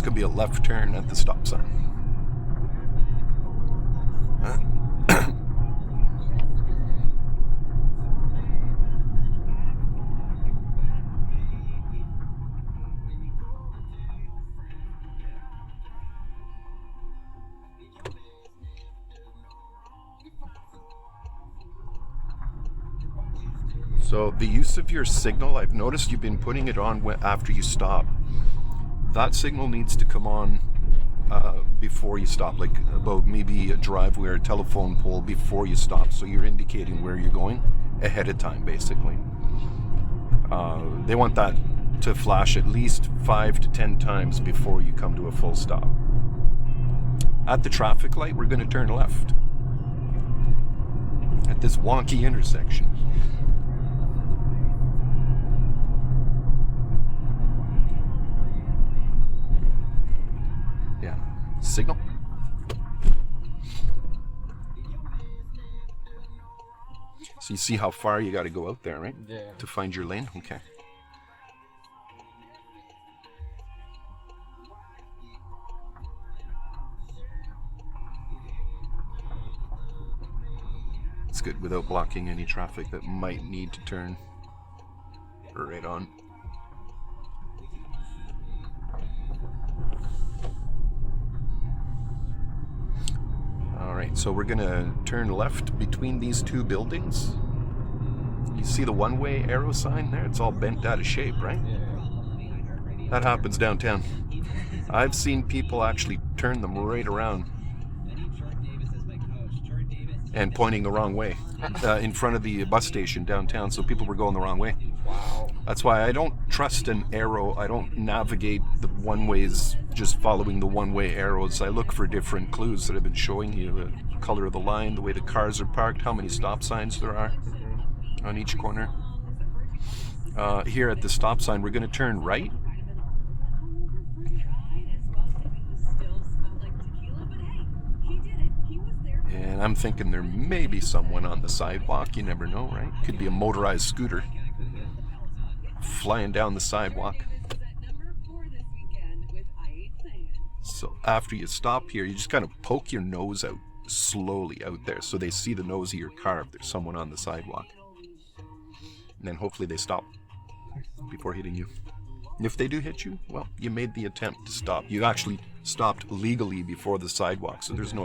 going to be a left turn at the stop sign. So the use of your signal, I've noticed you've been putting it on after you stop. That signal needs to come on before you stop, like about maybe a driveway or a telephone pole before you stop, so you're indicating where you're going ahead of time, basically. They want that to flash at least 5 to 10 times before you come to a full stop. At the traffic light, we're going to turn left at this wonky intersection. Yeah, signal. So you see how far you got to go out there, right? Yeah. To find your lane? Okay. It's good without blocking any traffic that might need to turn right on. Alright, so we're gonna turn left between these two buildings. You see the one-way arrow sign there? It's all bent out of shape, right? Yeah. That happens downtown. I've seen people actually turn them right around and pointing the wrong way in front of the bus station downtown, so people were going the wrong way. Wow. That's why I don't trust an arrow. I don't navigate the one-ways just following the one-way arrows. I look for different clues that I've been showing you, the color of the line, the way the cars are parked, how many stop signs there are on each corner. Here at the stop sign, we're going to turn right. And I'm thinking there may be someone on the sidewalk. You never know, right? Could be a motorized scooter flying down the sidewalk. So after you stop here, you just kind of poke your nose out slowly out there so they see the nose of your car if there's someone on the sidewalk. And then hopefully they stop before hitting you. And if they do hit you, well, you made the attempt to stop. You actually stopped legally before the sidewalk, so there's no